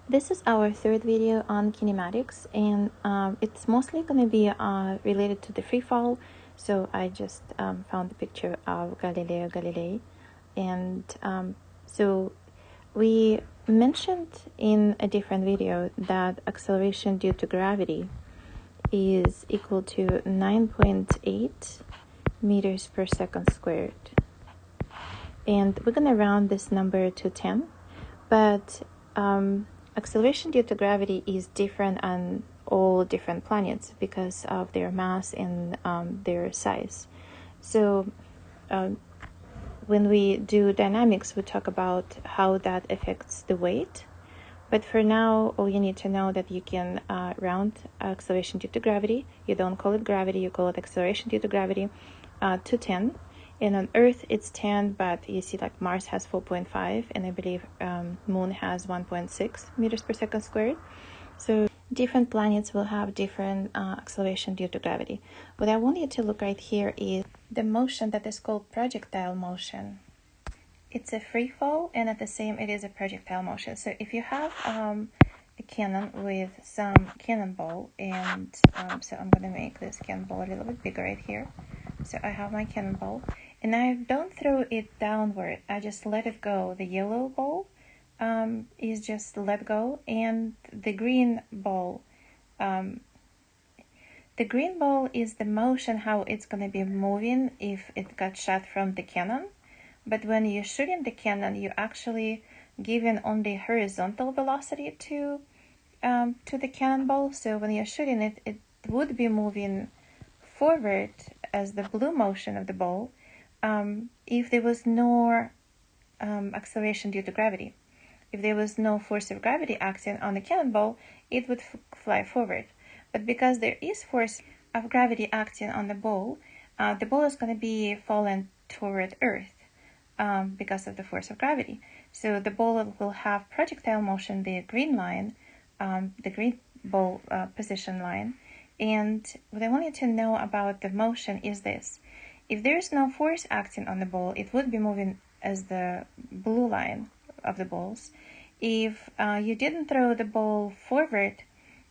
This is our third video on kinematics, and it's mostly going to be related to the freefall. So I just found the picture of Galileo Galilei, and so we mentioned in a different video that acceleration due to gravity is equal to 9.8 meters per second squared, and we're going to round this number to 10, but acceleration due to gravity is different on all different planets because of their mass and their size. So when we do dynamics, we talk about how that affects the weight. But for now, all you need to know that you can round acceleration due to gravity. You don't call it gravity, you call it acceleration due to gravity to 10. And on Earth, it's 10, but you see like Mars has 4.5, and I believe Moon has 1.6 meters per second squared. So different planets will have different acceleration due to gravity. What I want you to look right here is the motion that is called projectile motion. It's a free fall, and at the same, it is a projectile motion. So if you have a cannon with some cannonball, and so I'm going to make this cannonball a little bit bigger right here. So I have my cannonball, and I don't throw it downward. I just let it go. The yellow ball is just let go, and the green ball is the motion, how it's going to be moving if it got shot from the cannon. But when you're shooting the cannon, you're actually giving only horizontal velocity to the cannonball. So when you're shooting it, it would be moving forward as the blue motion of the ball if there was no acceleration due to gravity. If there was no force of gravity acting on the cannonball, it would fly forward. But because there is force of gravity acting on the ball is going to be falling toward Earth because of the force of gravity. So the ball will have projectile motion, the green line, the green ball position line. And what I want you to know about the motion is this. If there's no force acting on the ball, it would be moving as the blue line of the balls. If you didn't throw the ball forward,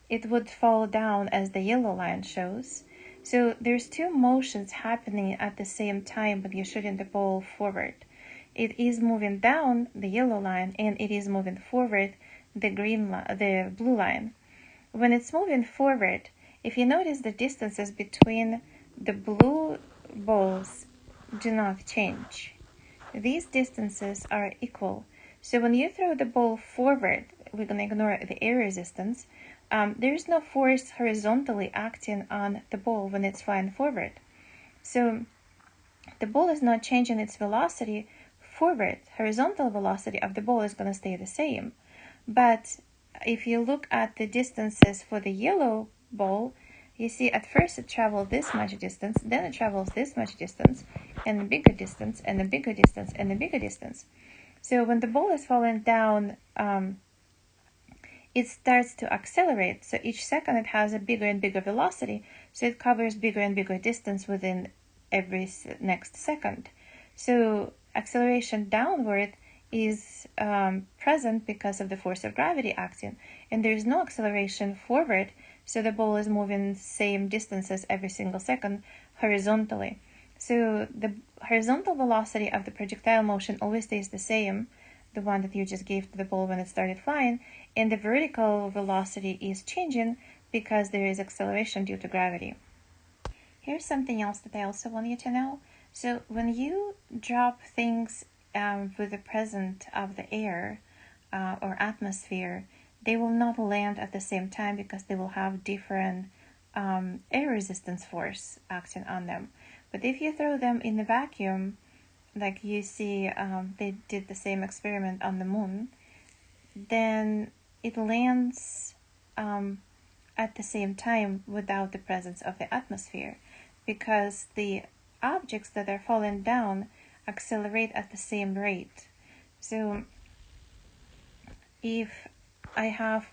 it would fall down as the yellow line shows. So there's two motions happening at the same time when you're shooting the ball forward. It is moving down the yellow line, and it is moving forward the blue line. When it's moving forward, if you notice, the distances between the blue balls do not change. These distances are equal. So when you throw the ball forward, we're going to ignore the air resistance. There is no force horizontally acting on the ball when it's flying forward. So the ball is not changing its velocity forward. Horizontal velocity of the ball is going to stay the same. But if you look at the distances for the yellow ball, you see at first it travels this much distance, then it travels this much distance, and a bigger distance, and a bigger distance, and a bigger distance. So when the ball is falling down, it starts to accelerate. So each second it has a bigger and bigger velocity, so it covers bigger and bigger distance within every next second. So acceleration downward is present because of the force of gravity acting, and there is no acceleration forward, so the ball is moving same distances every single second horizontally. So the horizontal velocity of the projectile motion always stays the same, the one that you just gave to the ball when it started flying, and the vertical velocity is changing because there is acceleration due to gravity. Here's something else that I also want you to know. So when you drop things with the presence of the air or atmosphere, they will not land at the same time because they will have different air resistance force acting on them. But if you throw them in the vacuum, like you see they did the same experiment on the moon, then it lands at the same time without the presence of the atmosphere, because the objects that are falling down accelerate at the same rate. So if I have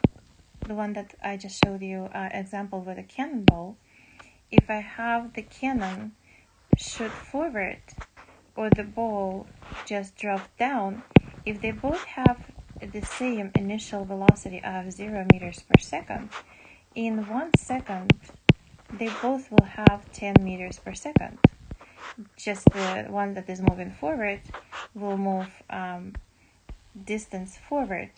the one that I just showed you example with a cannonball, if I have the cannon shoot forward or the ball just drop down, if they both have the same initial velocity of 0 meters per second, in 1 second, they both will have 10 meters per second. Just the one that is moving forward will move distance forward.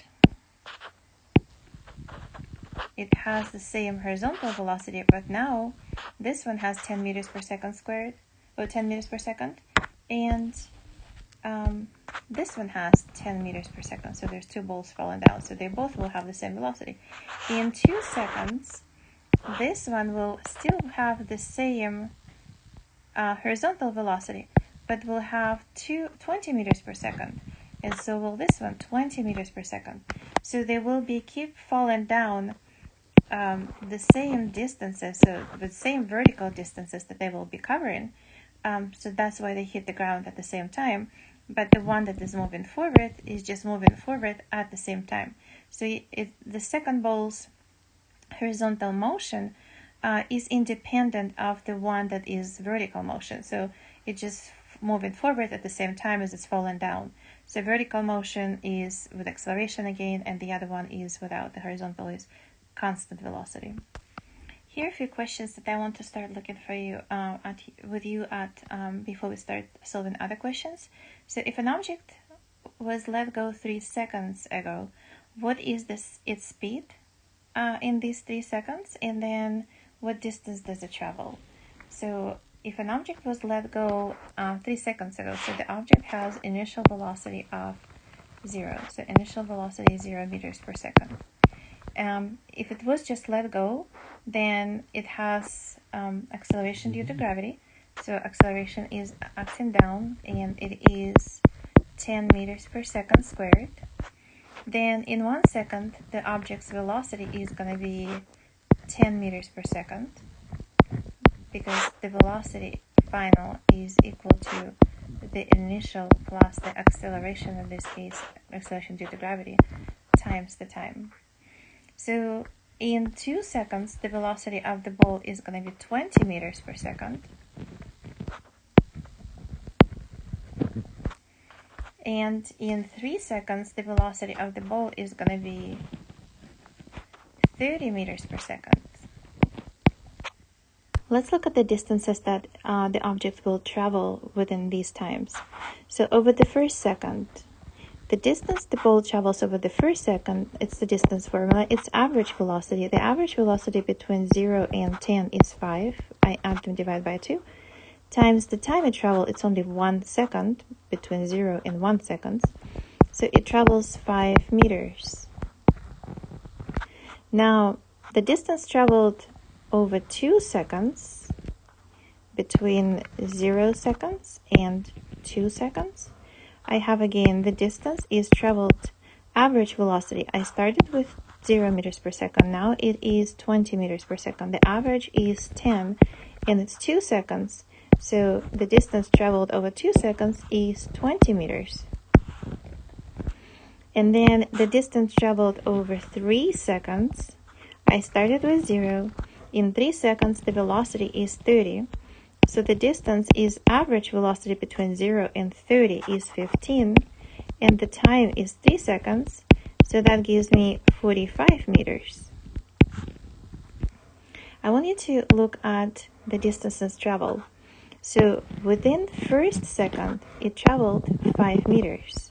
It has the same horizontal velocity, but now this one has 10 meters per second squared, or 10 meters per second, and this one has 10 meters per second. So there's two balls falling down, so they both will have the same velocity. In 2 seconds, this one will still have the same horizontal velocity, but will have 20 meters per second, and so will this one, 20 meters per second. So they will keep falling down the same distances, so the same vertical distances that they will be covering. So that's why they hit the ground at the same time. But the one that is moving forward is just moving forward at the same time. So the second ball's horizontal motion is independent of the one that is vertical motion. So it's just moving forward at the same time as it's falling down. So vertical motion is with acceleration again, and the other one is without. The horizontal is constant velocity. Here are a few questions that I want to start looking for you before we start solving other questions. So if an object was let go 3 seconds ago, what is its speed in these 3 seconds, and then what distance does it travel? So if an object was let go 3 seconds ago, so the object has initial velocity of 0. So initial velocity is 0 meters per second. If it was just let go, then it has acceleration due to gravity. So acceleration is acting down, and it is 10 meters per second squared. Then in 1 second, the object's velocity is going to be 10 meters per second, because the velocity final is equal to the initial plus the acceleration, in this case, acceleration due to gravity, times the time. So in 2 seconds, the velocity of the ball is going to be 20 meters per second. And in 3 seconds, the velocity of the ball is going to be 30 meters per second. Let's look at the distances that the object will travel within these times. So over the first second, the distance the ball travels over the first second, it's the distance formula, it's average velocity. The average velocity between 0 and 10 is 5. I add them, divide by 2. Times the time it travels, it's only 1 second, between 0 and 1 second. So it travels 5 meters. Now, the distance traveled over 2 seconds, between 0 seconds and 2 seconds. I have again the distance is traveled average velocity. I started with 0 meters per second. Now it is 20 meters per second. The average is 10, and it's 2 seconds. So the distance traveled over 2 seconds is 20 meters. And then the distance traveled over 3 seconds. I started with 0. In 3 seconds, the velocity is 30. So the distance is average velocity between 0 and 30 is 15. And the time is 3 seconds. So that gives me 45 meters. I want you to look at the distances traveled. So within first second, it traveled 5 meters.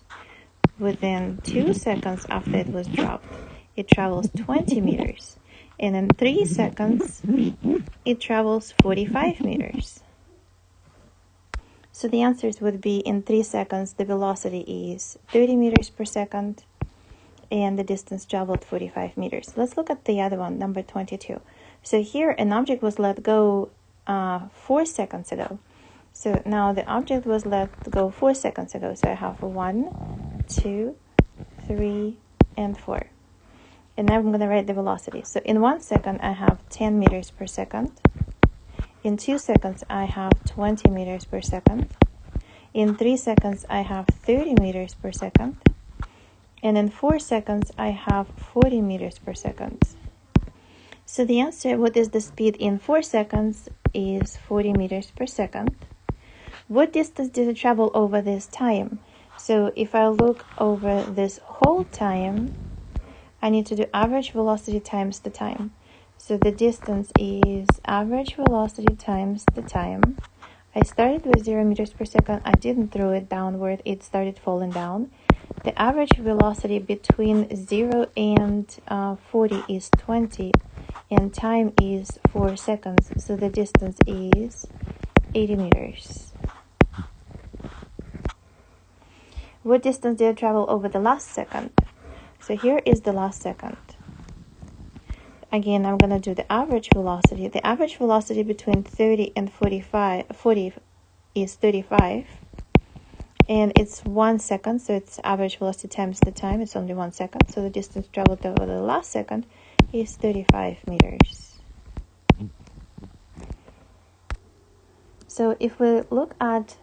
Within 2 seconds after it was dropped, it travels 20 meters. And in 3 seconds, it travels 45 meters. So the answers would be in 3 seconds, the velocity is 30 meters per second, and the distance traveled 45 meters. Let's look at the other one, number 22. So here, an object was let go 4 seconds ago. So now the object was let go 4 seconds ago. So I have 1, 2, 3, and 4. And now I'm going to write the velocity. So in 1 second, I have 10 meters per second. In 2 seconds, I have 20 meters per second. In 3 seconds, I have 30 meters per second. And in 4 seconds, I have 40 meters per second. So the answer, what is the speed in 4 seconds, is 40 meters per second. What distance did it travel over this time? So if I look over this whole time, I need to do average velocity times the time. So the distance is average velocity times the time. I started with 0 meters per second. I didn't throw it downward. It started falling down. The average velocity between 0 and 40 is 20, and time is 4 seconds. So the distance is 80 meters. What distance did I travel over the last second? So here is the last second. Again, I'm going to do the average velocity. The average velocity between 30 and 40 is 35. And it's 1 second, so it's average velocity times the time. It's only 1 second. So the distance traveled over the last second is 35 meters. So if we look at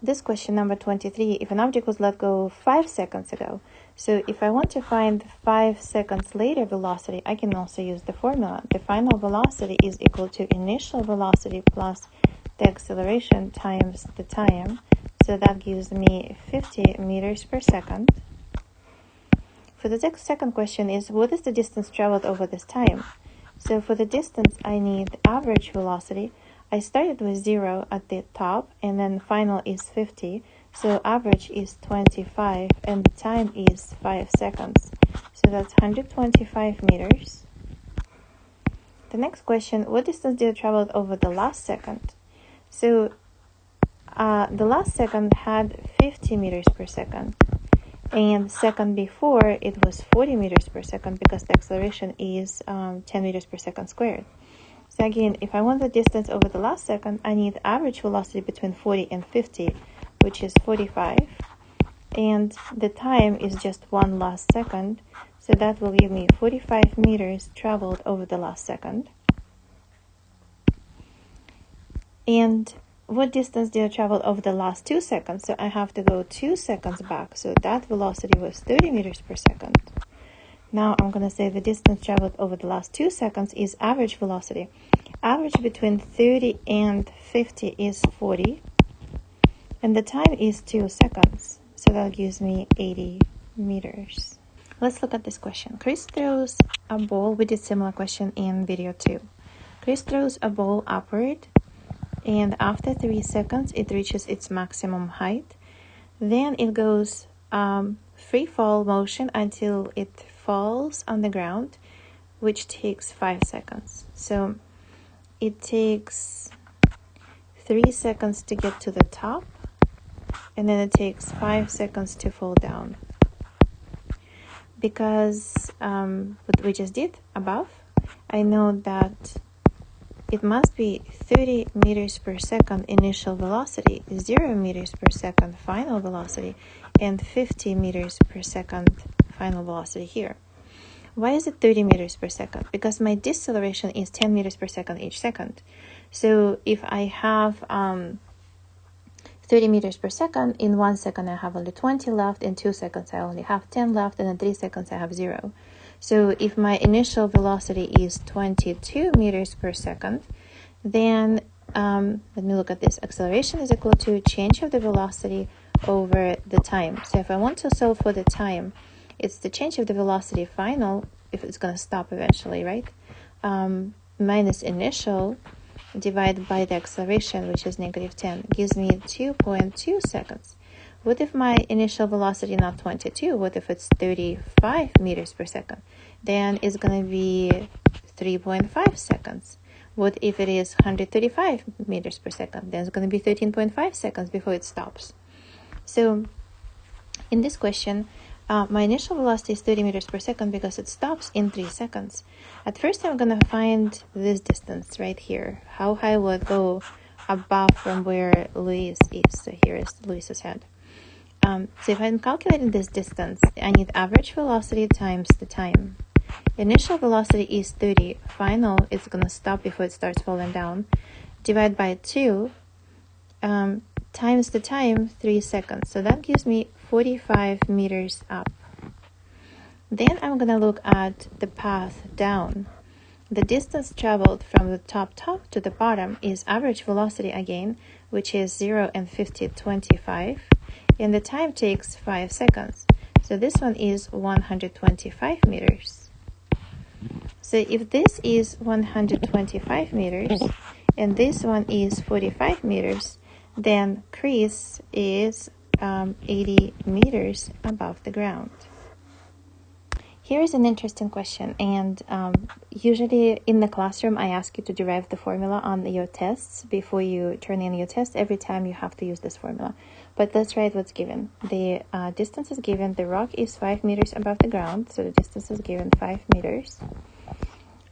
this question, number 23, if an object was let go 5 seconds ago, so if I want to find 5 seconds later velocity, I can also use the formula. The final velocity is equal to initial velocity plus the acceleration times the time. So that gives me 50 meters per second. For the second question is, what is the distance traveled over this time? So for the distance, I need average velocity. I started with 0 at the top, and then final is 50. So average is 25, and the time is 5 seconds. So that's 125 meters. The next question, what distance did I travel over the last second? So the last second had 50 meters per second. And second before, it was 40 meters per second because the acceleration is 10 meters per second squared. So again, if I want the distance over the last second, I need average velocity between 40 and 50, which is 45. And the time is just 1 last second, so that will give me 45 meters traveled over the last second. And what distance did I travel over the last 2 seconds? So I have to go 2 seconds back, so that velocity was 30 meters per second. Now I'm going to say the distance traveled over the last 2 seconds is average velocity. Average between 30 and 50 is 40. And the time is 2 seconds. So that gives me 80 meters. Let's look at this question. Chris throws a ball. We did similar question in video 2. Chris throws a ball upward. And after 3 seconds, it reaches its maximum height. Then it goes free fall motion until it falls on the ground, which takes 5 seconds. So it takes 3 seconds to get to the top, and then it takes 5 seconds to fall down. Because what we just did above, I know that it must be 30 meters per second initial velocity, 0 meters per second final velocity, and 50 meters per second final velocity here. Why is it 30 meters per second? Because my deceleration is 10 meters per second each second. So if I have 30 meters per second, in 1 second I have only 20 left, in 2 seconds I only have 10 left, and in 3 seconds I have 0. So if my initial velocity is 22 meters per second, then let me look at this. Acceleration is equal to change of the velocity over the time. So if I want to solve for the time, it's the change of the velocity final, if it's going to stop eventually, right? Minus initial divided by the acceleration, which is negative 10, gives me 2.2 seconds. What if my initial velocity is not 22? What if it's 35 meters per second? Then it's going to be 3.5 seconds. What if it is 135 meters per second? Then it's going to be 13.5 seconds before it stops. So in this question, my initial velocity is 30 meters per second because it stops in 3 seconds. At first, I'm going to find this distance right here. How high will it go above from where Luis is? So here is Luis's head. So if I'm calculating this distance, I need average velocity times the time. Initial velocity is 30. Final, it's going to stop before it starts falling down. Divide by 2 times the time, 3 seconds. So that gives me 45 meters up. Then I'm going to look at the path down. The distance traveled from the top to the bottom is average velocity again, which is 0 and 50, 25. And the time takes 5 seconds. So this one is 125 meters. So if this is 125 meters and this one is 45 meters, then Chris is 80 meters above the ground. Here is an interesting question, and usually in the classroom I ask you to derive the formula on your tests before you turn in your test. Every time you have to use this formula, but let's write what's given. The distance is given. The rock is 5 meters above the ground, so the distance is given 5 meters.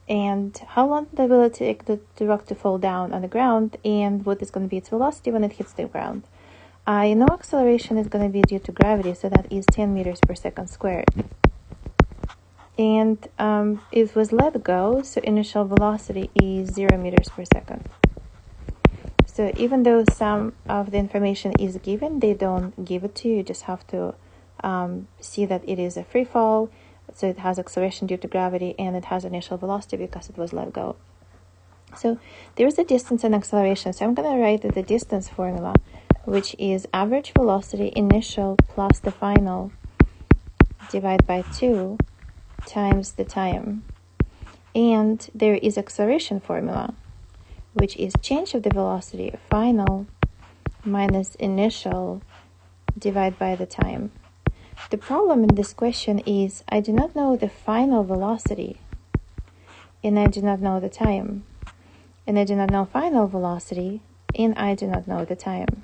And how long will it take the rock to fall down on the ground, and what is going to be its velocity when it hits the ground? I know acceleration is going to be due to gravity, so that is 10 meters per second squared. And it was let go, so initial velocity is 0 meters per second. So even though some of the information is given, they don't give it to you. You just have to see that it is a free fall, so it has acceleration due to gravity, and it has initial velocity because it was let go. So there's the distance and acceleration. So I'm going to write the distance formula, which is average velocity initial plus the final divided by 2 times the time. And there is acceleration formula, which is change of the velocity final minus initial divided by the time. The problem in this question is I do not know the final velocity, and I do not know the time, and I do not know final velocity, and I do not know the time.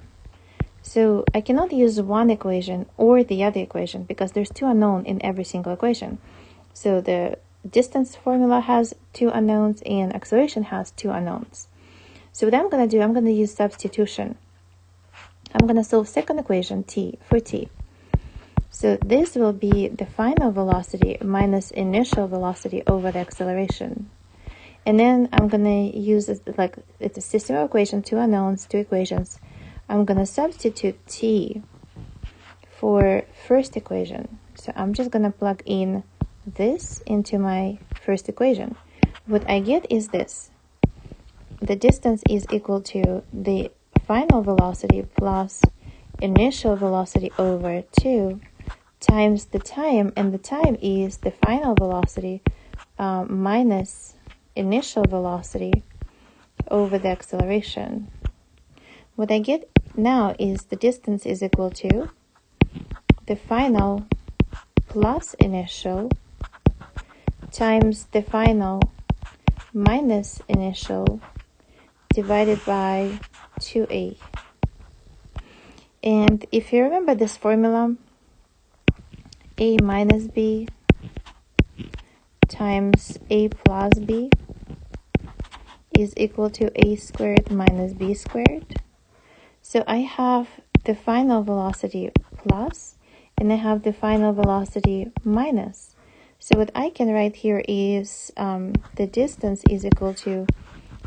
So I cannot use one equation or the other equation because there's 2 unknowns in every single equation. So the distance formula has 2 unknowns and acceleration has 2 unknowns. So what I'm going to do, I'm going to use substitution. I'm going to solve second equation, t, for t. So this will be the final velocity minus initial velocity over the acceleration. And then I'm going to use it like it's a system of equations, 2 unknowns, 2 equations. I'm going to substitute t for first equation. So I'm just going to plug in this into my first equation. What I get is this. The distance is equal to the final velocity plus initial velocity over 2 times the time, and the time is the final velocity minus initial velocity over the acceleration. What I get now is the distance is equal to the final plus initial times the final minus initial divided by 2a. And if you remember this formula, a minus b times a plus b is equal to a squared minus b squared. So I have the final velocity plus, and I have the final velocity minus. So what I can write here is the distance is equal to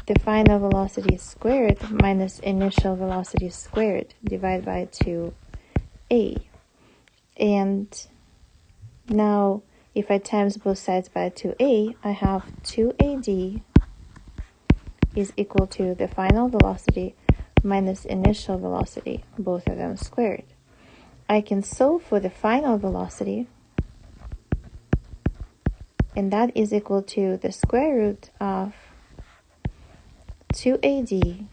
the final velocity squared minus initial velocity squared divided by 2a. And now if I times both sides by 2a, I have 2ad is equal to the final velocity minus initial velocity, both of them squared. I can solve for the final velocity, and that is equal to the square root of 2ad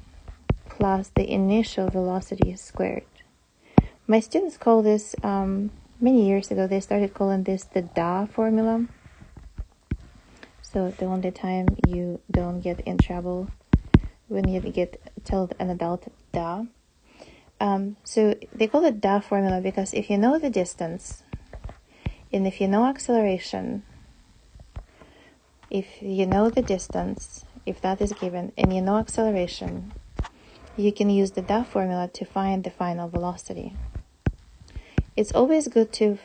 plus the initial velocity squared. My students call this, many years ago, they started calling this the DA formula. So the only time you don't get in trouble when you get told an adult DA. So they call it DA formula because if you know the distance, and if you know acceleration, if you know the distance, if that is given, and you know acceleration, you can use the DA formula to find the final velocity. It's always good to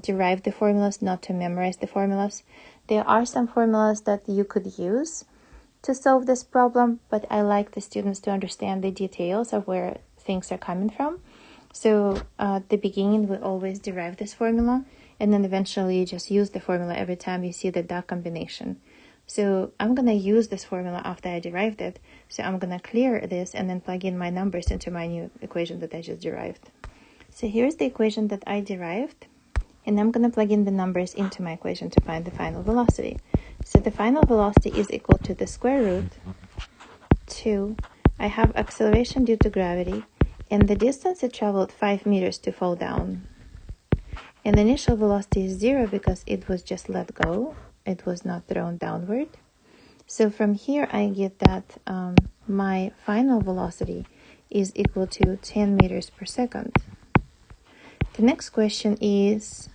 derive the formulas, not to memorize the formulas. There are some formulas that you could use to solve this problem, but I like the students to understand the details of where things are coming from. So at the beginning, we always derive this formula, and then eventually you just use the formula every time you see the DA combination. So I'm going to use this formula after I derived it. So I'm going to clear this and then plug in my numbers into my new equation that I just derived. So here's the equation that I derived, And I'm going to plug in the numbers into my equation to find the final velocity. So the final velocity is equal to the square root 2. I have acceleration due to gravity, and the distance it traveled 5 meters to fall down. And the initial velocity is 0 because it was just let go. It was not thrown downward. So from here I get that my final velocity is equal to 10 meters per second. The next question is,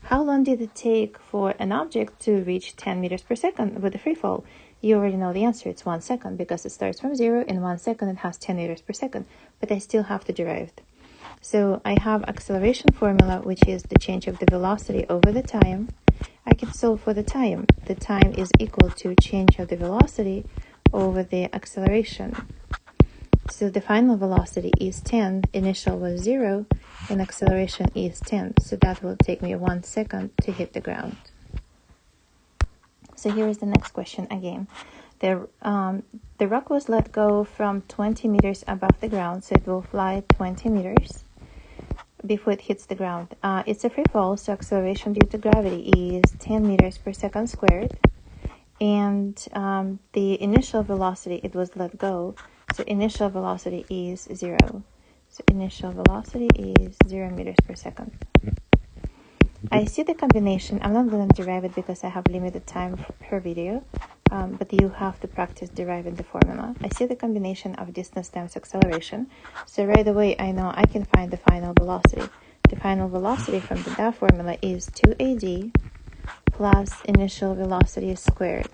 how long did it take for an object to reach 10 meters per second with a free fall? You already know the answer. It's 1 second because it starts from 0. In 1 second it has 10 meters per second, but I still have to derive it. So I have acceleration formula, which is the change of the velocity over the time. I can solve for the time. The time is equal to change of the velocity over the acceleration. So the final velocity is 10, initial was 0, and acceleration is 10. So that will take me 1 second to hit the ground. So here is the next question again. The rock was let go from 20 meters above the ground, so it will fly 20 meters before it hits the ground. It's a free fall, so acceleration due to gravity is 10 meters per second squared. And the initial velocity, it was let go, so initial velocity is 0. So initial velocity is 0 meters per second. I see the combination. I'm not going to derive it because I have limited time per video, but you have to practice deriving the formula. I see the combination of distance times acceleration. So right away I know I can find the final velocity. The final velocity from that formula is 2ad plus initial velocity squared.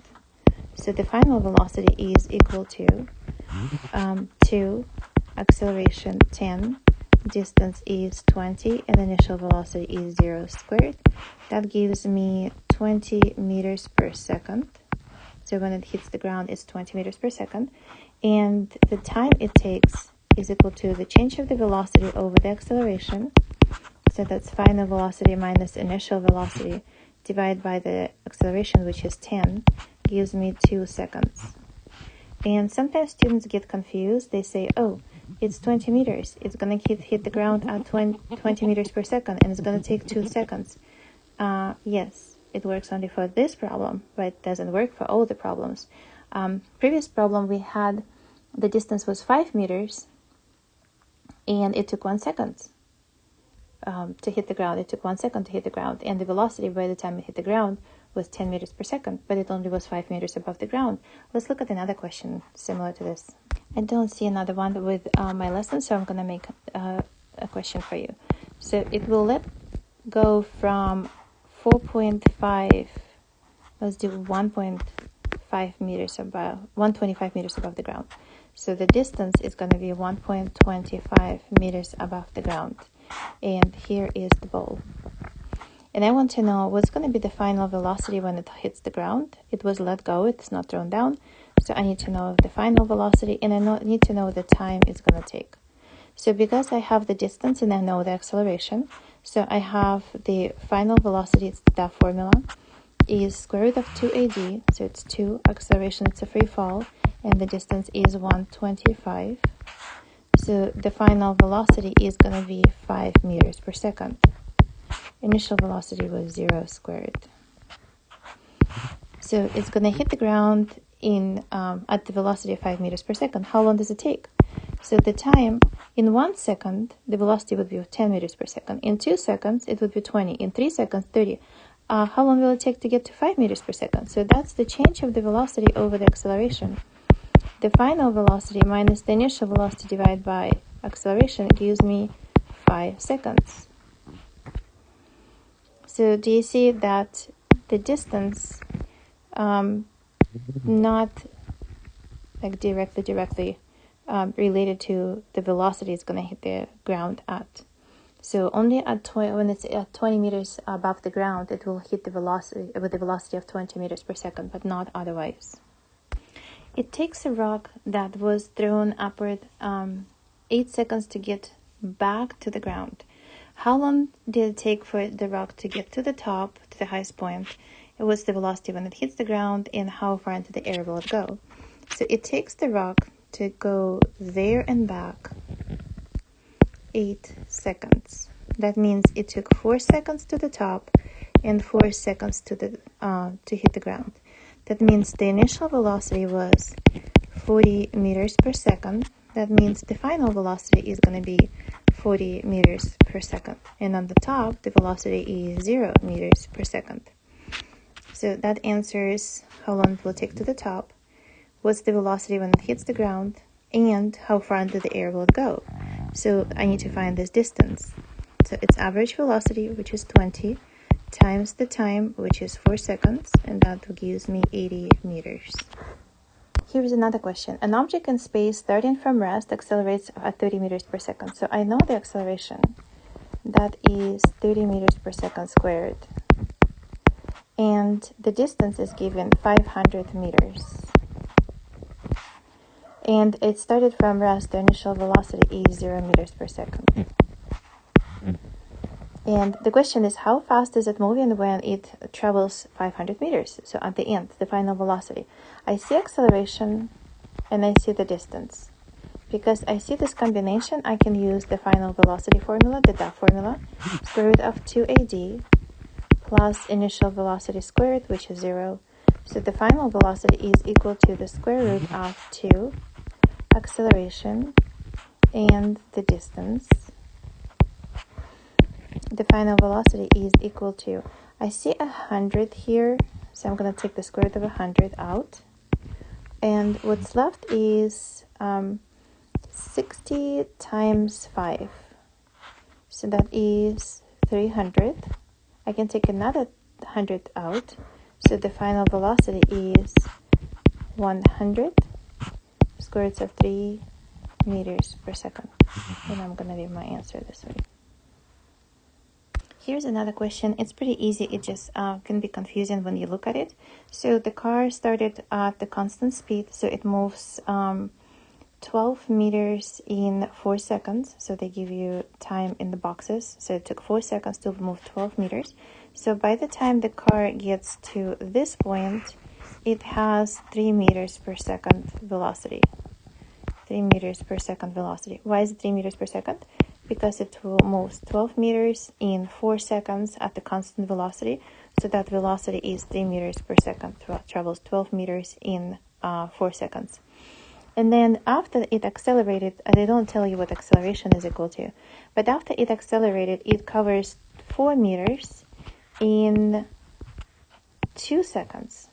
So the final velocity is equal to 2, acceleration 10, distance is 20, and initial velocity is 0 squared. That gives me 20 meters per second. So when it hits the ground, it's 20 meters per second. And the time it takes is equal to the change of the velocity over the acceleration. So that's final velocity minus initial velocity divided by the acceleration, which is 10, gives me 2 seconds. And sometimes students get confused. They say, oh, it's 20 meters. It's going to hit the ground at 20 meters per second, and it's going to take 2 seconds. Yes, it works only for this problem, but it doesn't work for all the problems. Previous problem we had, the distance was 5 meters, and it took 1 second to hit the ground. It took 1 second to hit the ground, and the velocity by the time it hit the ground was 10 meters per second, but it only was 5 meters above the ground. Let's look at another question similar to this. I don't see another one with my lesson, so I'm going to make a question for you. So it will let go from 4.5, let's do 1.5 meters above, 125 meters above the ground. So the distance is going to be 1.25 meters above the ground. And here is the ball. And I want to know what's going to be the final velocity when it hits the ground. It was let go, it's not thrown down. So I need to know the final velocity, and I need to know the time it's going to take. So because I have the distance and I know the acceleration, so I have the final velocity, it's that formula, is square root of 2ad, so it's 2, acceleration, it's a free fall, and the distance is 125. So the final velocity is going to be 5 meters per second. Initial velocity was 0 squared. So it's going to hit the ground at the velocity of 5 meters per second. How long does it take? So the time, in 1 second, the velocity would be 10 meters per second. In 2 seconds, it would be 20. In 3 seconds, 30. How long will it take to get to 5 meters per second? So that's the change of the velocity over the acceleration. The final velocity minus the initial velocity divided by acceleration gives me 5 seconds. So do you see that the distance, not like directly related to the velocity it's going to hit the ground at. So only at when it's at 20 meters above the ground, it will hit the velocity with the velocity of 20 meters per second, but not otherwise. It takes a rock that was thrown upward 8 seconds to get back to the ground. How long did it take for the rock to get to the top, to the highest point? It was the velocity when it hits the ground, and how far into the air will it go? So it takes the rock to go there and back 8 seconds. That means it took 4 seconds to the top and 4 seconds to hit the ground. That means the initial velocity was 40 meters per second. That means the final velocity is going to be 40 meters per second. And on the top, the velocity is 0 meters per second. So that answers how long it will take to the top, what's the velocity when it hits the ground, and how far into the air will it go. So I need to find this distance. So it's average velocity, which is 20, times the time, which is 4 seconds, and that gives me 80 meters. Here's another question. An object in space starting from rest accelerates at 30 meters per second. So I know the acceleration. That is 30 meters per second squared. And the distance is given 500 meters. And it started from rest. The initial velocity is 0 meters per second. And the question is, how fast is it moving when it travels 500 meters? So at the end, the final velocity. I see acceleration and I see the distance. Because I see this combination, I can use the final velocity formula, the DAF formula, square root of 2AD plus initial velocity squared, which is 0. So the final velocity is equal to the square root of 2 acceleration and the distance. The final velocity is equal to, I see 100 here, so I'm going to take the square root of 100 out. And what's left is 60 times 5. So that is 300. I can take another 100 out. So the final velocity is 100 square root of 3 meters per second. And I'm going to leave my answer this way. Here's another question. It's pretty easy. It just can be confusing when you look at it. So the car started at the constant speed. So it moves 12 meters in 4 seconds. So they give you time in the boxes. So it took 4 seconds to move 12 meters. So by the time the car gets to this point, it has 3 meters per second velocity. 3 meters per second velocity. Why is it 3 meters per second? Because it moves 12 meters in 4 seconds at the constant velocity. So that velocity is 3 meters per second, travels 12 meters in 4 seconds. And then after it accelerated, they don't tell you what acceleration is equal to, but after it accelerated, it covers 4 meters in 2 seconds.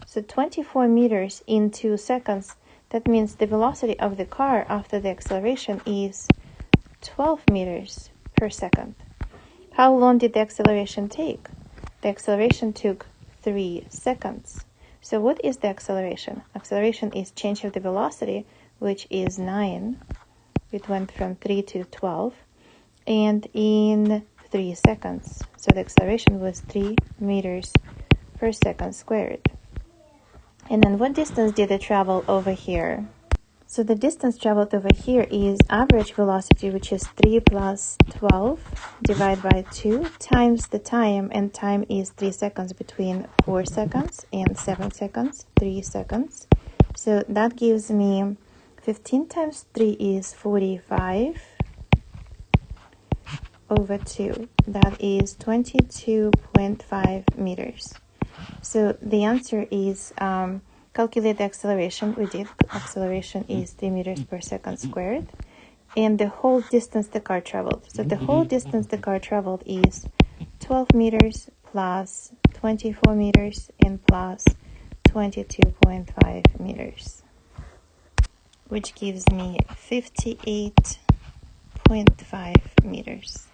So 24 meters in 2 seconds, that means the velocity of the car after the acceleration is 12 meters per second. How long did the acceleration take? The acceleration took 3 seconds. So what is the acceleration? Acceleration is change of the velocity, which is 9. It went from 3 to 12. And in 3 seconds. So the acceleration was 3 meters per second squared. And then what distance did it travel over here? So the distance traveled over here is average velocity, which is 3 plus 12 divided by 2 times the time, and time is 3 seconds between 4 seconds and 7 seconds, 3 seconds. So that gives me 15 times 3 is 45 over 2. That is 22.5 meters. So the answer is calculate the acceleration. We did. Acceleration is 3 meters per second squared. And the whole distance the car traveled. So the whole distance the car traveled is 12 meters plus 24 meters and plus 22.5 meters. Which gives me 58.5 meters.